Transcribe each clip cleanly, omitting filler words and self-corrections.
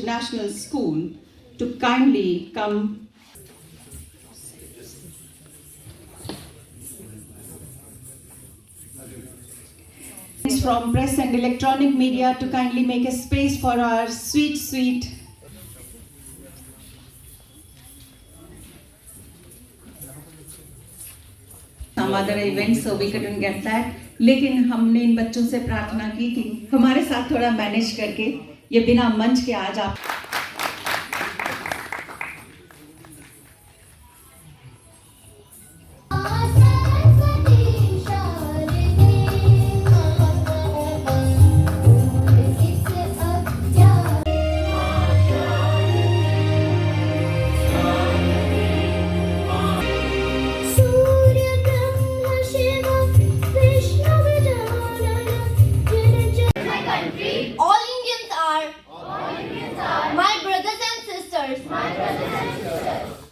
International School to kindly come from press and electronic media to kindly make a space for our sweet some other events, so we couldn't get that. लेकिन हमने इन बच्चों से प्रार्थना की कि हमारे साथ थोड़ा मैनेज करके ये बिना मंच के आज आप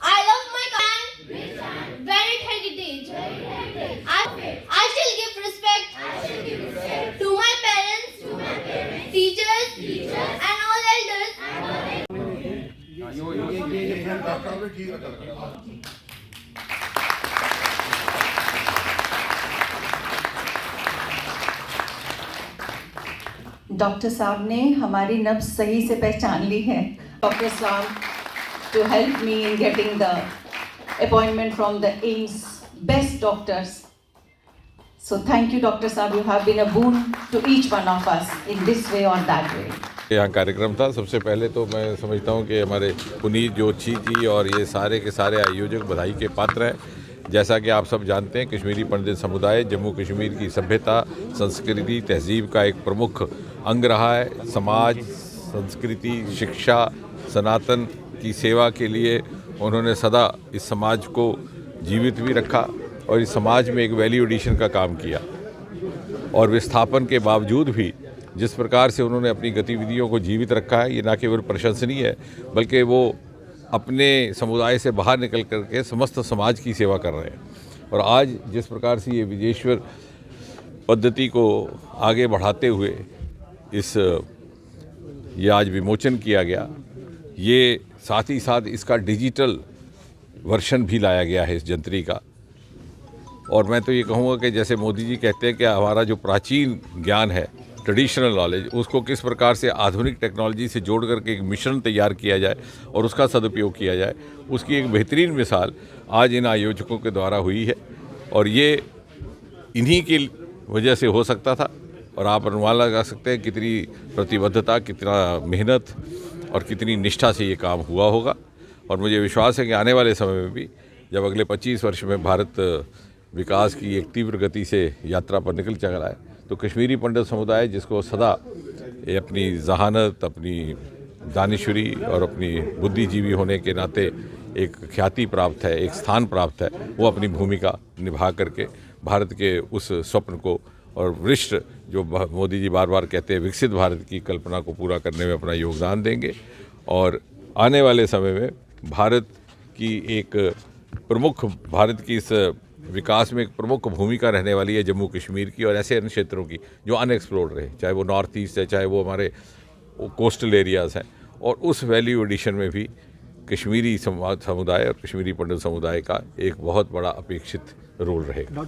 I love my country, varied heritage. I shall give respect to my parents, teachers, and all elders. Doctor साहब ने हमारी नब्ज सही से पहचान ली है. डॉक्टर साहब to help me in getting the appointment from the AIIMS best doctors. So thank you Dr. Saab, you have been a boon to each one of us in this way or that way. यहाँ कार्यक्रम था. सबसे पहले तो मैं समझता हूँ कि हमारे पुनीत जोशी जी और ये सारे के सारे आयोजक बधाई के पात्र हैं. जैसा कि आप सब जानते हैं, कश्मीरी पंडित समुदाय जम्मू कश्मीर की सभ्यता, संस्कृति, तहजीब का एक प्रमुख अंग रहा है. समाज, संस्कृति, शिक्षा, सनातन की सेवा के लिए उन्होंने सदा इस समाज को जीवित भी रखा और इस समाज में एक वैल्यू एडिशन का काम किया. और विस्थापन के बावजूद भी जिस प्रकार से उन्होंने अपनी गतिविधियों को जीवित रखा है, ये न केवल प्रशंसनीय है बल्कि वो अपने समुदाय से बाहर निकल करके समस्त समाज की सेवा कर रहे हैं. और आज जिस प्रकार से ये विजेश्वर पद्धति को आगे बढ़ाते हुए ये आज विमोचन किया गया, ये साथ ही साथ इसका डिजिटल वर्शन भी लाया गया है इस जंतरी का. और मैं तो ये कहूँगा कि जैसे मोदी जी कहते हैं कि हमारा जो प्राचीन ज्ञान है, ट्रेडिशनल नॉलेज, उसको किस प्रकार से आधुनिक टेक्नोलॉजी से जोड़ करके एक मिश्रण तैयार किया जाए और उसका सदुपयोग किया जाए, उसकी एक बेहतरीन मिसाल आज इन आयोजकों के द्वारा हुई है. और ये इन्हीं की वजह से हो सकता था. और आप अनुमान लगा सकते हैं कितनी प्रतिबद्धता, कितना मेहनत और कितनी निष्ठा से ये काम हुआ होगा. और मुझे विश्वास है कि आने वाले समय में भी जब अगले 25 वर्ष में भारत विकास की एक तीव्र गति से यात्रा पर निकल चल रहा है, तो कश्मीरी पंडित समुदाय जिसको सदा अपनी जहानत, अपनी दानिशुरी और अपनी बुद्धिजीवी होने के नाते एक ख्याति प्राप्त है, एक स्थान प्राप्त है, वो अपनी भूमिका निभा करके भारत के उस स्वप्न को और वरिष्ठ जो मोदी जी बार बार कहते हैं विकसित भारत की कल्पना को पूरा करने में अपना योगदान देंगे. और आने वाले समय में भारत की इस विकास में एक प्रमुख भूमिका रहने वाली है जम्मू कश्मीर की और ऐसे अन्य क्षेत्रों की जो अनएक्सप्लोर्ड रहे, चाहे वो नॉर्थ ईस्ट है, चाहे वो हमारे कोस्टल एरियाज़ हैं. और उस वैल्यू एडिशन में भी कश्मीरी समुदाय और कश्मीरी पंडित समुदाय का एक बहुत बड़ा अपेक्षित रोल रहेगा.